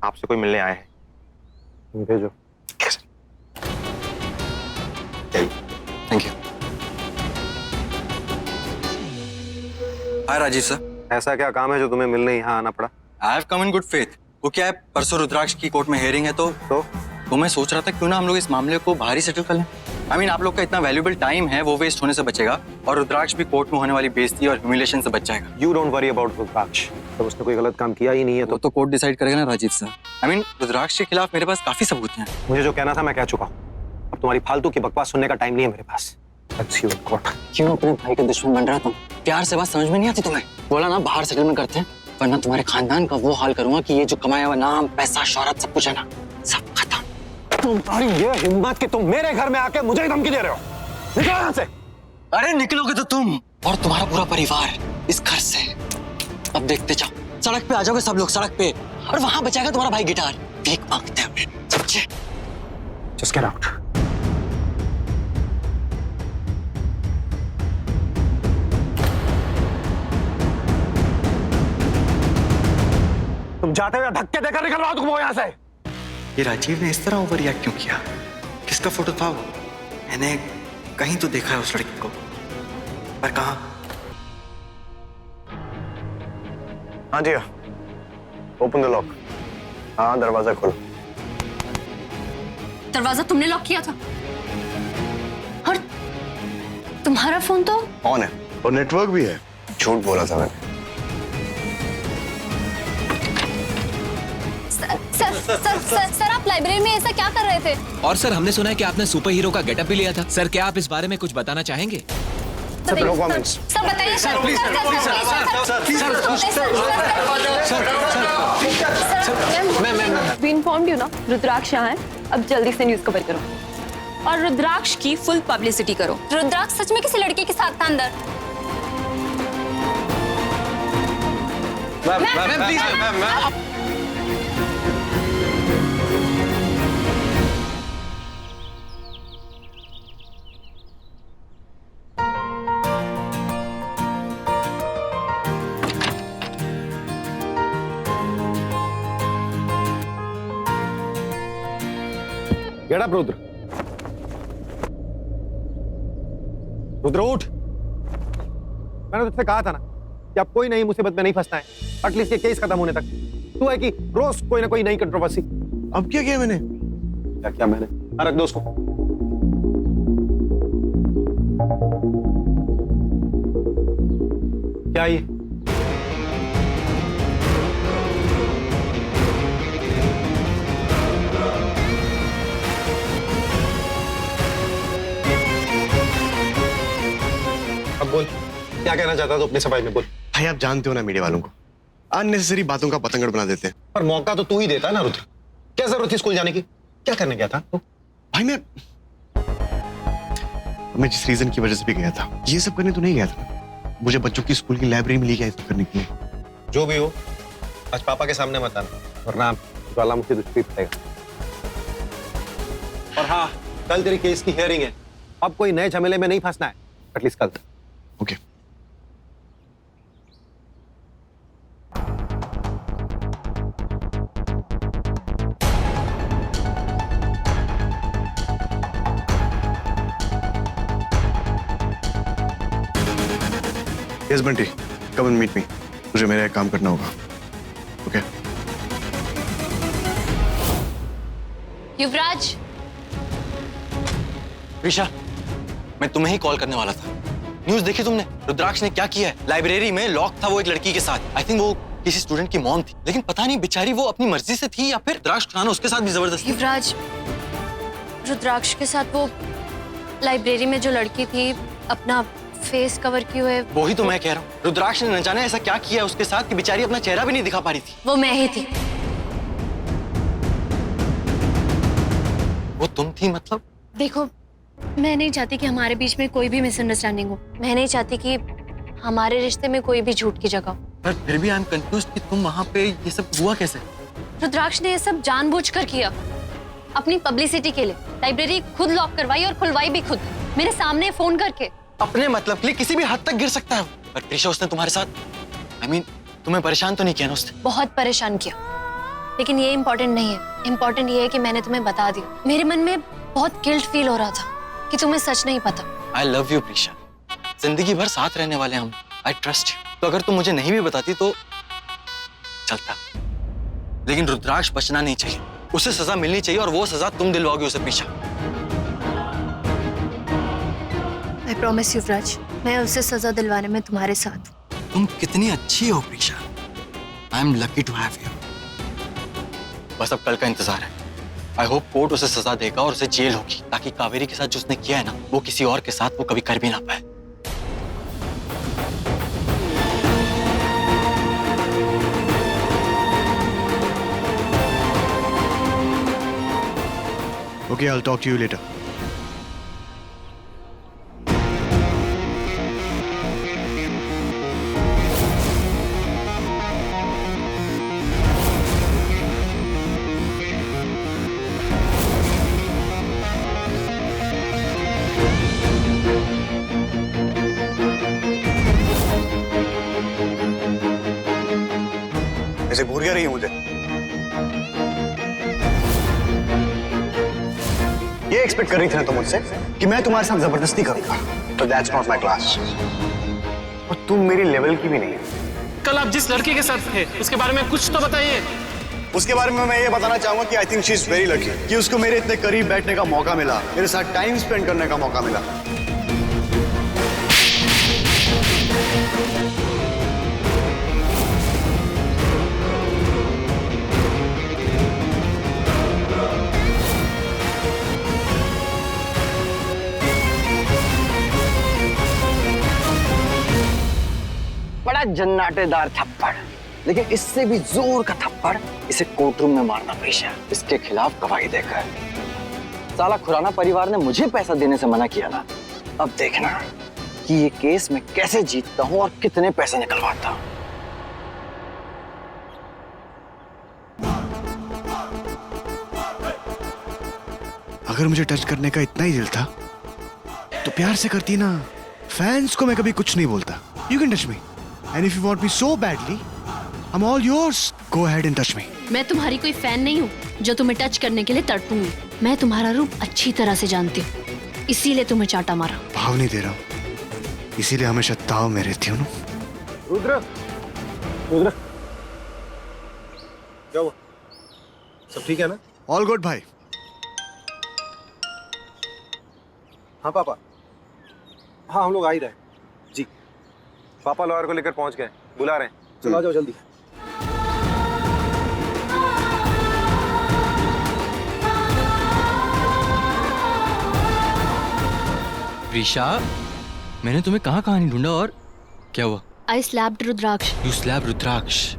आपसे कोई मिलने आए हैं। भेजो। Thank you. Hi Rajiv sir. ऐसा क्या काम है जो तुम्हें मिलने यहाँ आना पड़ा? I have come in good faith. वो क्या है, परसों रुद्राक्ष की कोर्ट में हियरिंग है तो मैं सोच रहा था क्यों ना हम लोग इस मामले को बाहर ही सेटल कर लें। आई मीन आप लोग का इतना वैल्यूएबल टाइम है वो वेस्ट होने से बचेगा और रुद्राक्ष भी कोर्ट में होने वाली बेइज्जती और ह्यूमिलिएशन से बच जाएगा। यू डोंट वरी अबाउट रुद्राक्ष। तो उसने कोई गलत काम किया ही नहीं है वो तो कोर्ट डिसाइड करेगा ना राजीव सर। आई मीन रुद्राक्ष के खिलाफ मेरे पास काफी सबूत हैं। मुझे जो कहना था मैं कह चुका हूँ। अब तुम्हारी फालतू की बकवास सुनने का टाइम नहीं है मेरे पास। Let's see you in court. क्यों अपने भाई के दुश्मन बन रहा तुम? प्यार से बात समझ में नहीं आती तुम्हें? बोला ना बाहर सेटलमेंट करते हैं, वरना तुम्हारे खानदान का वो हाल करूंगा कि ये जो कमाया हुआ नाम पैसा शौहरत सब कुछ है ना, सब खत्म। तुम्हारी ये हिम्मत कि तुम मेरे घर में आके मुझे धमकी दे रहे हो? निकलो यहाँ से। अरे निकलोगे तो तुम और तुम्हारा पूरा परिवार इस घर से। अब देखते जाओ, सड़क पे आ जाओगे सब लोग, सड़क पे, और वहां बचाएगा तुम्हारा भाई गिटार भीख मांगते हुए। समझे? Just get out. तुम जाते हुए धक्के देकर निकलवाओ तुमको यहाँ से। ये राजीव ने इस तरह ओवर रिएक्ट क्यों किया? किसका फोटो था वो? मैंने कहीं तो देखा है उस लड़की को, पर कहाँ? हाँ जी, ओपन द लॉक। हाँ दरवाजा खोलो। दरवाजा तुमने लॉक किया था और तुम्हारा फोन तो ऑन है और नेटवर्क भी है। झूठ बोला था मैंने। सर आप लाइब्रेरी में ऐसा क्या कर रहे थे? और सर हमने सुना है कि आपने सुपर हीरो का गेटअप भी लिया था। सर क्या आप इस बारे में कुछ बताना चाहेंगे? Sir no comments. सर बताइए sir please sir we informed you ना, रुद्राक्ष यहाँ है। अब जल्दी से न्यूज़ कवर करो और रुद्राक्ष की फुल पब्लिसिटी करो। रुद्राक्ष सच में किसी लड़के के साथ था अंदर? Ma'am get up Rudra. Rudra उठ। मैंने तुझसे कहा था ना कि अब कोई नई मुसीबत में नहीं फंसना है, एटलीस्ट ये केस खत्म होने तक। तू है कि रोज कोई ना कोई नई कंट्रोवर्सी। अब क्या किया मैंने? क्या किया मैंने? रख दो उसको। क्या ये? अब बोल, क्या कहना चाहता तू अपनी सफाई में? बोल। भाई आप जानते हो ना मीडिया वालों को, अननेसेसरी बातों का पतंगड़ बना देते हैं। पर मौका तो तू ही देता है ना रुद्र। क्या जरूरत थी स्कूल जाने की? क्या करने गया था तू? भाई मैं जिस रीजन की वजह से भी गया था, ये सब करने तो नहीं गया था। मुझे बच्चों की स्कूल की लाइब्रेरी में ले गया करने के लिए। जो भी हो, आज पापा के सामने मत आना, वरना ज्वालामुखी दुष्टी पड़ेगा। और हाँ, कल तेरी केस की हियरिंग है। अब कोई नए झमेले में नहीं फंसना है, एटलीस्ट कल तक। Okay. Yes Bunty, come and meet me. मुझे मेरा एक काम करना होगा। ओके। युवराज। ऋषा, मैं तुम्हें ही कॉल करने वाला था। न्यूज़ देखी तुमने? रुद्राक्ष ने क्या किया है? लाइब्रेरी में लॉक था वो एक लड़की के साथ। आई थिंक वो किसी स्टूडेंट की मॉम थी, लेकिन पता नहीं बेचारी वो अपनी मर्जी से थी या फिर रुद्राक्ष खाना उसके साथ भी जबरदस्ती। युवराज, रुद्राक्ष के साथ वो लाइब्रेरी में जो लड़की थी अपना फेस कवर किए हुए। वही तो मैं कह रहा हूँ, रुद्राक्ष ने न जाने ऐसा क्या किया उसके साथ कि बेचारी अपना चेहरा भी नहीं दिखा पा रही थी। वो मैं ही थी। वो तुम थी मतलब? देखो, मैं नहीं चाहती कि हमारे बीच में कोई भी मिसअंडरस्टैंडिंग हो। मैं नहीं चाहती कि हमारे रिश्ते में कोई भी झूठ की जगह हो। पर फिर भी आई एम कंफ्यूज्ड कि तुम वहां पे ये सब हुआ कैसे? रुद्राक्ष ने ये सब जानबूझकर किया, अपनी पब्लिसिटी के लिए। लाइब्रेरी खुद लॉक करवाई और खुलवाई भी खुद, मेरे सामने फोन करके। अपने मतलब के लिए किसी भी हद तक गिर सकता है वो। पर प्रीशा, उसने तुम्हारे साथ, आई मीन, तुम्हें परेशान तो नहीं किया ना उसने? बहुत परेशान किया। लेकिन ये इम्पोर्टेंट नहीं है। इम्पोर्टेंट ये है कि मैंने तुम्हें बता दिया। मेरे मन में बहुत गिल्ट फील हो रहा था कि तुम्हें सच नहीं पता। आई लव यू प्रीशा, जिंदगी भर साथ रहने वाले हम। I trust you. तो अगर तुम मुझे नहीं भी बताती तो चलता, लेकिन रुद्राक्ष बचना नहीं चाहिए, उसे सजा मिलनी चाहिए और वो सजा तुम दिलवाओगे उसे Prisha. I promise you Vraj, मैं उसे सजा दिलवाने में तुम्हारे साथ। तुम कितनी अच्छी हो Preesha. I am lucky to have you. बस अब कल का इंतजार है। आई होप कोर्ट उसे सजा देगा और उसे जेल होगी, ताकि कावेरी के साथ जो उसने किया है ना, वो किसी और के साथ वो कभी कर भी ना पाए। Okay, I'll talk to you later. ऐसे घूर क्या रही है मुझे? ये एक्सपेक्ट कर रही थी ना तुम मुझसे कि मैं तुम्हारे साथ जबरदस्ती करूंगा, तो दैट्स नॉट माय क्लास। और तुम मेरी लेवल की भी नहीं है। कल आप जिस लड़की के साथ थे उसके बारे में कुछ तो बताइए। उसके बारे में मैं ये बताना चाहूंगा कि I think she is very lucky कि उसको मेरे इतने करीब बैठने का मौका मिला, मेरे साथ टाइम स्पेंड करने का मौका मिला। बड़ा जन्नाटेदार थप्पड़, लेकिन इससे भी जोर का थप्पड़ इसे कोर्टरूम में मारना प्रीशा, इसके खिलाफ गवाही देकर। साला खुराना परिवार ने मुझे पैसा देने से मना किया ना, अब देखना कि ये केस मैं कैसे जीतता हूँ और कितने पैसे निकलवाता हूँ। अगर मुझे टच करने का इतना ही दिल था तो प्यार से करती ना। फैंस को मैं कभी कुछ नहीं बोलता। You can touch me, and if you want me so badly, I'm all yours. Go ahead and touch me. मैं तुम्हारी कोई फैन नहीं हूँ जो तुम्हें टच करने के लिए तड़पूंगी। मैं तुम्हारा रूप अच्छी तरह से जानती हूँ, इसीलिए तुम्हें चाटा मारा। भाव नहीं दे रहा हूँ, इसीलिए हमेशा ताव में रहती हूँ ना। रुद्र, रुद्र, क्या हुआ? सब ठीक है ना? All good भाई। हाँ पापा, हाँ हम लोग आ ही रहे हैं जी। पापा लॉयर को लेकर पहुंच गए, बुला रहे हैं। चलो आ जाओ जल्दी। प्रीशा, मैंने तुम्हें कहाँ कहाँ नहीं ढूंढा और क्या हुआ? I slapped Rudraksh. You slap Rudraksh?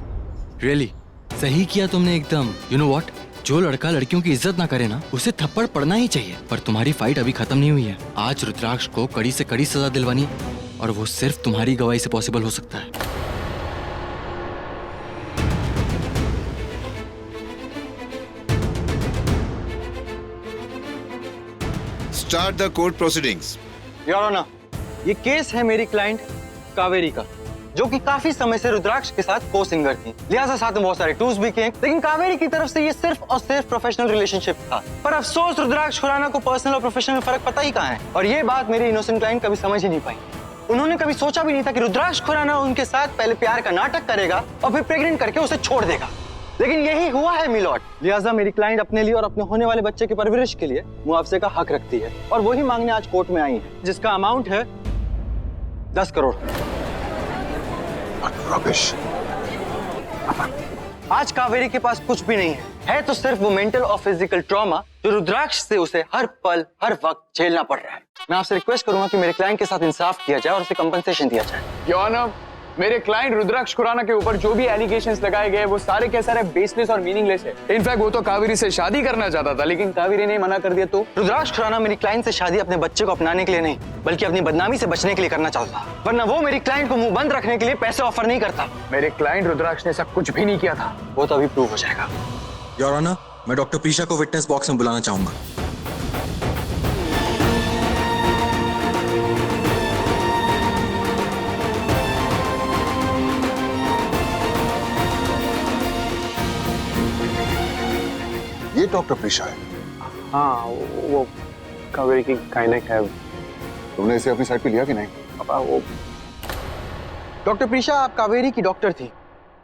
Really? सही किया तुमने एकदम। यू नो व्हाट, जो लड़का लड़कियों की इज्जत ना करे ना, उसे थप्पड़ पड़ना ही चाहिए। पर तुम्हारी फाइट अभी खत्म नहीं हुई है। आज रुद्राक्ष को कड़ी से कड़ी सजा दिलवानी है, और वो सिर्फ तुम्हारी गवाही से पॉसिबल हो सकता है। Start the court proceedings. Your honour, ये केस है मेरी क्लाइंट कावेरी का, जो कि काफी समय से रुद्राक्ष के साथ को सिंगर थी, लिहाजा साथ में बहुत सारे टूर्स भी किए। लेकिन कावेरी की तरफ से ये सिर्फ और सिर्फ प्रोफेशनल रिलेशनशिप था। पर अफसोस रुद्राक्ष खुराना को पर्सनल और प्रोफेशनल में फर्क पता ही कहाँ है, और ये बात मेरी इनोसेंट क्लाइंट कभी समझ ही नहीं पाई। उन्होंने कभी सोचा भी नहीं था कि रुद्राक्ष खुराना उनके साथ पहले प्यार का नाटक करेगा और फिर प्रेग्नेंट करके उसे छोड़ देगा। लेकिन यही हुआ है मिलॉर्ड। लिहाजा मेरी क्लाइंट अपने लिए और अपने होने वाले बच्चे की परवरिश के लिए मुआवजे का हक रखती है, और वही मांगने आज कोर्ट में आई है, जिसका अमाउंट है 10 करोड़। रबिश। आज कावेरी के पास कुछ भी नहीं है तो सिर्फ वो मेंटल और फिजिकल ट्रॉमा जो रुद्राक्ष से उसे हर पल हर वक्त झेलना पड़ रहा है। मैं आपसे रिक्वेस्ट करूंगा कि मेरे क्लाइंट के साथ इंसाफ किया जाए और उसे कंपनसेशन दिया जाए। योर ऑनर, मेरे क्लाइंट रुद्राक्ष खुराना के ऊपर जो भी एलिगेशंस लगाए गए वो सारे के सारे बेसलेस और मीनिंगलेस है। इनफैक्ट वो तो कावेरी से शादी करना चाहता था, लेकिन कावेरी ने मना कर दिया। तो रुद्राक्ष खुराना मेरी क्लाइंट से शादी अपने बच्चे को अपनाने के लिए नहीं, बल्कि अपनी बदनामी से बचने के लिए करना चाहता, वरना वो मेरी क्लाइंट को मुंह बंद रखने के लिए पैसे ऑफर नहीं करता। मेरे क्लाइंट रुद्राक्ष ने ऐसा कुछ भी नहीं किया था। वो तो अभी प्रूव हो जाएगा। योर ऑनर, मैं डॉक्टर प्रीशा को विटनेस बॉक्स में बुलाना चाहूंगा। डॉक्टर प्रीशा है? हाँ, वो कावेरी की गायनेक है। तुमने इसे अपनी साइड पे लिया कि नहीं? पापा वो डॉक्टर प्रीशा, आप कावेरी की डॉक्टर थी,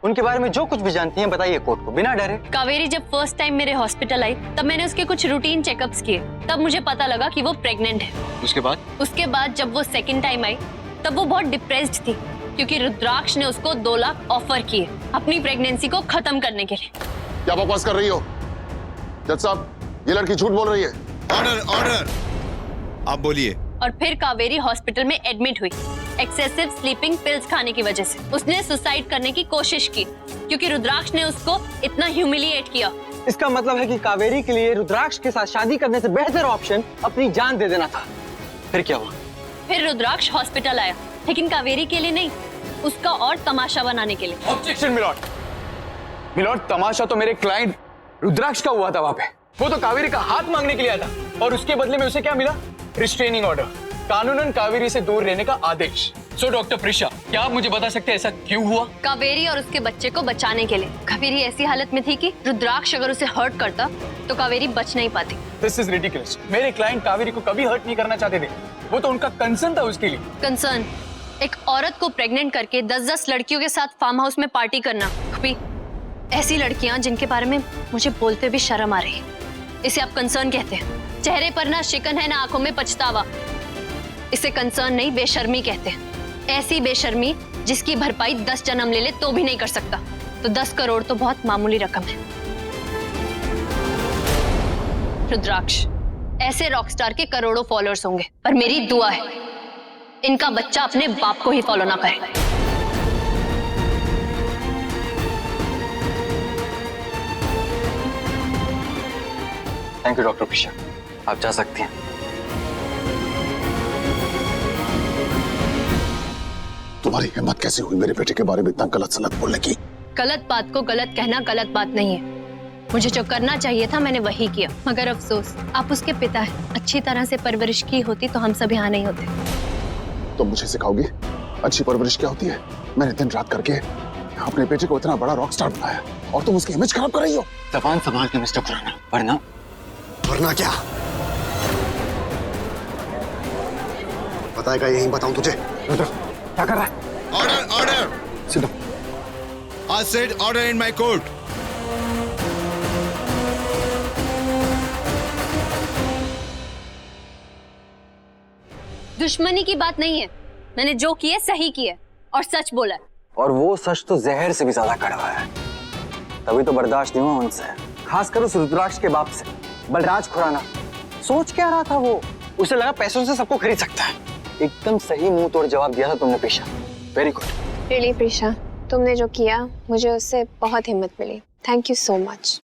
उनके बारे में जो कुछ भी जानती हैं बताइए कोर्ट को, बिना डरे। कावेरी जब फर्स्ट टाइम मेरे हॉस्पिटल आई तब मैंने उसके कुछ रूटीन चेकअप्स किए, तब मुझे पता लगा कि वो प्रेग्नेंट है। उसके बाद जब वो सेकंड टाइम आई तब वो बहुत डिप्रेस्ड थी, क्योंकि रुद्राक्ष ने उसको 2 लाख ऑफर किए अपनी प्रेगनेंसी को खत्म करने के लिए। क्या बकवास कर रही हो? जज साहब, ये लड़की झूठ बोल रही है। Order, order. आप बोलिए। और फिर कावेरी हॉस्पिटल में एडमिट हुई एक्सेसिव स्लीपिंग पिल्स खाने की वजह से। उसने सुसाइड करने की कोशिश की क्योंकि रुद्राक्ष ने उसको इतना ह्यूमिलिएट किया। इसका मतलब है कि कावेरी के लिए रुद्राक्ष के साथ शादी करने से बेहतर ऑप्शन अपनी जान दे देना था। फिर क्या हुआ? फिर रुद्राक्ष हॉस्पिटल आया, लेकिन कावेरी के लिए नहीं, उसका और तमाशा बनाने के लिए। Objection milord. मिलॉर्ड, तमाशा तो मेरे क्लाइंट रुद्राक्ष का हुआ था वहां पे। वो तो कावेरी का हाथ मांगने के लिए आया था और उसके बदले में उसे क्या मिला? रिस्ट्रेनिंग ऑर्डर, कानूनन कावेरी से दूर रहने का आदेश। सो डॉक्टर प्रीशा, क्या आप मुझे बता सकते हैं ऐसा क्यों हुआ? कावेरी और उसके बच्चे को बचाने के लिए। कावेरी ऐसी हालत में थी कि रुद्राक्ष अगर उसे हर्ट करता तो कावेरी बच नहीं पाती। This is ridiculous. मेरे क्लाइंट कावेरी को कभी हर्ट नहीं करना चाहते थे, वो तो उनका कंसर्न था उसके लिए। कंसर्न? एक औरत को प्रेग्नेंट करके 10-10 लड़कियों के साथ फार्म हाउस में पार्टी करना। कभी ऐसी लड़कियां जिनके बारे में मुझे बोलते भी शर्म आ रही है, इसे आप कंसर्न कहते हैं। चेहरे पर ना शिकन है ना आंखों में पछतावा, इसे कंसर्न नहीं बेशर्मी कहते हैं। ऐसी बेशर्मी जिसकी भरपाई 10 जन्म ले ले तो भी नहीं कर सकता। तो 10 करोड़ तो बहुत मामूली रकम है। रुद्राक्ष, ऐसे रॉकस्टार के करोड़ों फॉलोअर्स होंगे, पर मेरी दुआ है इनका बच्चा अपने बाप को ही फॉलो ना करे। थैंक यू डॉक्टर प्रीशा, आप जा सकती हैं। तुम्हारी हिम्मत कैसे हुई मेरे बेटे के बारे में इतना गलत सलत बोलने की? गलत बात को गलत कहना गलत बात नहीं है। मुझे जो करना चाहिए था मैंने वही किया, मगर अफसोस आप उसके पिता हैं। अच्छी तरह से परवरिश की होती तो हम सब यहाँ नहीं होते। तुम मुझे सिखाओगी अच्छी परवरिश क्या होती है? मैंने दिन रात करके अपने बेटे को इतना बड़ा रॉकस्टार बनाया और तुम उसकी इमेज खराब कर रही हो। जबान संभाल के मिस्टर खुराना, वरना क्या बताएगा? यही बताऊं तुझे? क्या कर रहा है? Order, order. सीधा। I said order in my court. दुश्मनी की बात नहीं है, मैंने जो किया सही किया और सच बोला। और वो सच तो जहर से भी ज्यादा कड़वा है, तभी तो बर्दाश्त नहीं हुआ उनसे, खासकर उस रुद्राक्ष के बाप से, बलराज खुराना। सोच क्या रहा था वो? उसे लगा पैसों से सबको खरीद सकता है। एकदम सही मुंह तोड़ जवाब दिया था तुमने Preesha, very good. Really Preesha, तुमने जो किया मुझे उससे बहुत हिम्मत मिली। Thank you so much.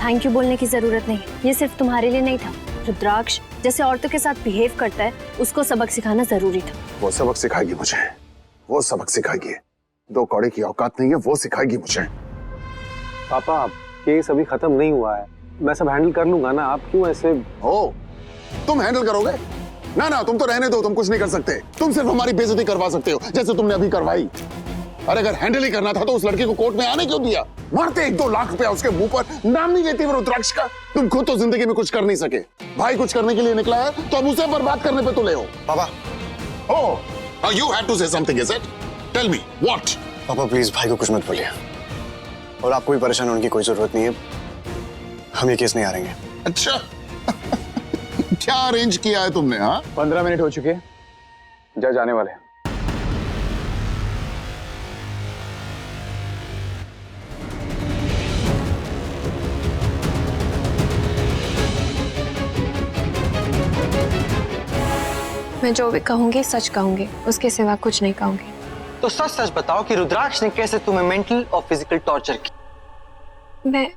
Thank you बोलने की जरूरत नहीं, ये सिर्फ तुम्हारे लिए नहीं था। रुद्राक्ष जैसे औरतों के साथ बिहेव करता है उसको सबक सिखाना जरूरी था। वो सबक सिखाएगी मुझे, वो सबक सिखाएगी। 2 कौड़े की औकात नहीं है, वो सिखाएगी मुझे। पापा, केस अभी खत्म नहीं हुआ है, मैं सब हैंडल कर लूंगा ना, आप क्यों ऐसे? ओ, तुम हैंडल करोगे? ना ना, तुम तो रहने दो, तुम कुछ नहीं कर सकते। तुम सिर्फ हमारी बेइज्जती करवा सकते हो, जैसे तुमने अभी करवाई। अरे अगर हैंडल ही करना था तो उस लड़की को कोर्ट में आने क्यों दिया? मारते 1-2 लाख रुपया उसके मुंह पर, नाम नहीं लेती वो रुद्राक्ष का। तुम खुद तो जिंदगी में कुछ कर नहीं सके, भाई कुछ करने के लिए निकला है तो अब उसे बर्बाद करने पे तुले हो। पापा, ओह, you had to say something, is it? Tell me, what? पापा प्लीज भाई को कुछ मत बोलिए, और आपको भी परेशान होने की कोई जरूरत नहीं है। हम ये केस नहीं हारेंगे। अच्छा क्या अरेंज किया है तुमने? हाँ, 15 मिनट हो चुके हैं, जज आने वाले हैं। मैं जो भी कहूंगी सच कहूंगी, उसके सिवा कुछ नहीं कहूंगी। तो सच सच बताओ कि रुद्राक्ष ने कैसे तुम्हें मेंटल और फिजिकल टॉर्चर किया? मैं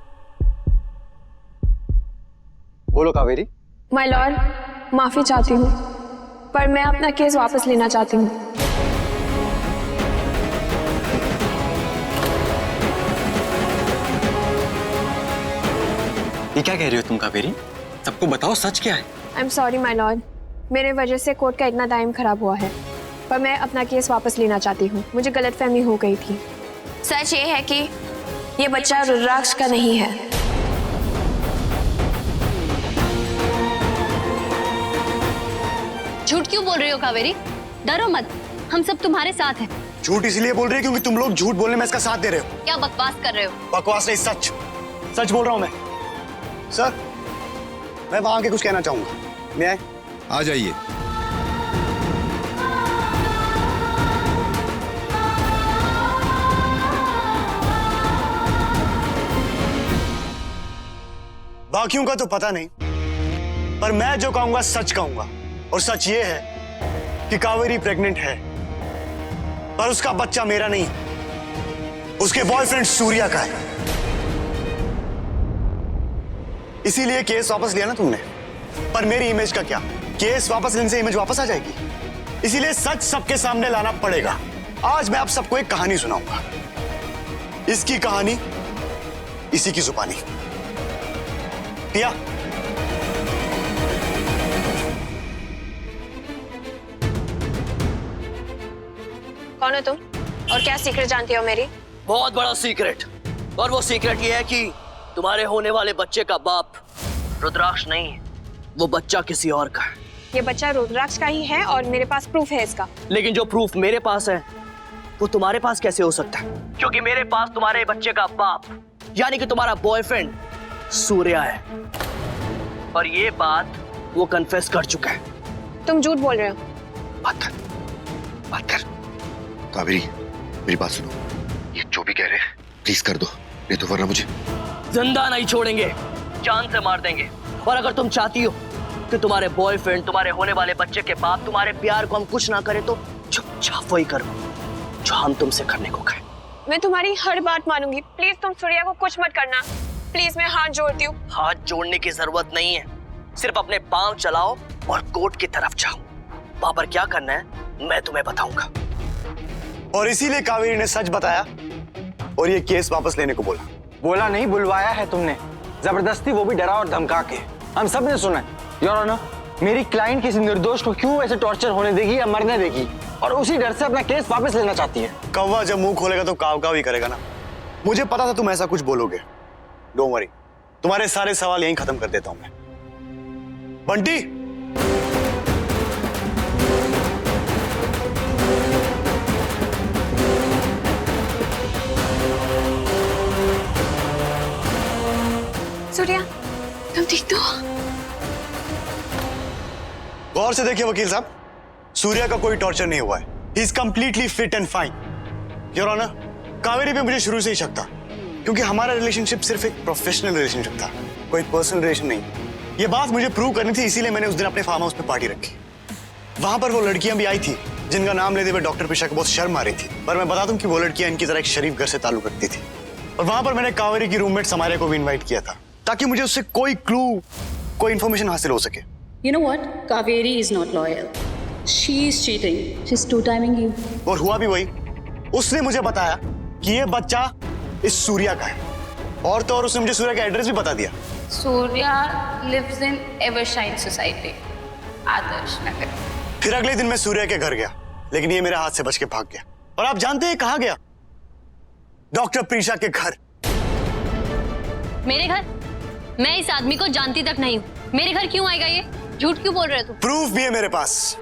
बोलो कावेरी। माय लॉर्ड, माफी चाहती हूँ, पर मैं अपना केस वापस लेना चाहती हूँ। ये क्या कह रही हो तुम कावेरी? सबको बताओ सच क्या है। I am sorry my Lord, मेरे वजह से कोर्ट का इतना टाइम खराब हुआ है, पर मैं अपना केस वापस लेना चाहती हूँ। मुझे गलतफहमी हो गई थी। सच ये है कि ये बच्चा रुद्राक्ष का नहीं है। झूठ क्यों बोल रही हो कावेरी? डरो मत, हम सब तुम्हारे साथ हैं। झूठ इसलिए बोल रही है क्योंकि तुम लोग झूठ बोलने में इसका साथ दे रहे हो। क्या बकवास कर रहे हो? बकवास नहीं, सच सच बोल रहा हूं मैं। सर, मैं वहां के कुछ कहना चाहूंगा। मैं आए? आ जाइए। बाकियों का तो पता नहीं, पर मैं जो कहूंगा सच कहूंगा। और सच ये है कि कावेरी प्रेग्नेंट है, पर उसका बच्चा मेरा नहीं, उसके बॉयफ्रेंड सूर्या का है। इसीलिए केस वापस लिया ना तुमने। पर मेरी इमेज का क्या? केस वापस लेने से इमेज वापस आ जाएगी। इसीलिए सच सबके सामने लाना पड़ेगा। आज मैं आप सबको एक कहानी सुनाऊंगा। इसकी कहानी इसी की जुबानी। पिया, कौन हो तुम और क्या सीक्रेट जानती हो मेरी? बहुत बड़ा सीक्रेट। और वो सीक्रेट ये है कि तुम्हारे होने वाले बच्चे का बाप रुद्राक्ष नहीं है, वो बच्चा किसी और का है। ये बच्चा रुद्राक्ष का ही है और मेरे पास प्रूफ है इसका। लेकिन जो प्रूफ मेरे पास है वो तुम्हारे पास कैसे हो सकता है? क्योंकि मेरे पास तुम्हारे बच्चे का बाप यानी कि तुम्हारा बॉयफ्रेंड सूर्या है, और ये बात वो कन्फेस कर चुका है। तुम झूठ बोल रहे हो। बात कर, बात कर। कावेरी, मेरी बात सुनो। ये जो भी कह रहे हैं प्लीज कर दो, नहीं तो वरना मुझे जिंदा नहीं छोड़ेंगे, जान से मार देंगे। और अगर तुम चाहती हो कि तुम्हारे बॉयफ्रेंड, तुम्हारे होने वाले बच्चे के बाप तुम्हारे प्यार को हम कुछ ना करें, तो चुपचाप वही करो जो हम तुमसे करने को कहें। मैं तुम्हारी हर बात मानूंगी। प्लीज तुम सूर्या को कुछ मत करना। प्लीज, मैं हाथ जोड़ती हूँ। हाथ जोड़ने की जरूरत नहीं है, सिर्फ अपने पांव चलाओ और कोर्ट की तरफ जाओ। वहां पर क्या करना है मैं तुम्हें बताऊंगा। और इसीलिए कावेरी ने सच बताया और ये केस वापस लेने को बोला। बोला नहीं, बुलवाया है तुमने, जबरदस्ती, वो भी डरा और धमका के। हम सब ने सुना है। योर ऑनर, मेरी क्लाइंट किसी निर्दोष को क्यों ऐसे टॉर्चर होने देगी या मरने देगी, और उसी डर से अपना केस वापस लेना चाहती है। कौवा जब मुंह खोलेगा तो काव काव ही करेगा ना। मुझे पता था तुम ऐसा कुछ बोलोगे। डोंट वरी, तुम्हारे सारे सवाल यहीं खत्म कर देता हूं मैं। बंटी, सूर्या, तुम ठीक तो हो? गौर से देखिए वकील साहब, सूर्या का कोई टॉर्चर नहीं हुआ है। He is completely fit and fine. Your honour, Kaveri पे मुझे शुरू से ही शक था, क्योंकि हमारा रिलेशनशिप सिर्फ एक प्रोफेशनल रिलेशनशिप था, कोई पर्सनल रिलेशन नहीं। ये बात मुझे प्रूव करनी थी, इसीलिए मैंने उस दिन अपने फार्म हाउस पे पार्टी रखी। वहां पर वो लड़कियां भी आई थी जिनका नाम लेते हुए डॉक्टर प्रीशा को बहुत शर्म आ रही थी। पर मैं बता दूं कि वो लड़कियां इनकी तरह एक शरीफ घर से ताल्लुक रखती थी। और वहां पर मैंने कावेरी की रूममेट समारे को भी इन्वाइट किया था, ताकि मुझे उससे कोई क्लू, कोई इंफॉर्मेशन हासिल हो सके। You know what? Kaveri is not loyal. She is cheating. She's two-timing you. और हुआ भी वही। उसने मुझे बताया कि ये बच्चा इस सूर्या का है, और तो और उसने मुझे सूर्या का एड्रेस भी बता दिया। Surya lives in Evershine Society, Adarsh Nagar. फिर अगले दिन मैं सूर्या के घर गया, लेकिन ये मेरे हाथ से बच के भाग गया। और आप जानते हैं कहाँ गया? डॉक्टर प्रीशा के घर। मेरे घर? मैं इस आदमी को जानती तक नहीं हूँ। मेरे घर क्यों आएगा ये? झूठ क्यों बोल रहे हो तुम? प्रूफ भी है मेरे पास।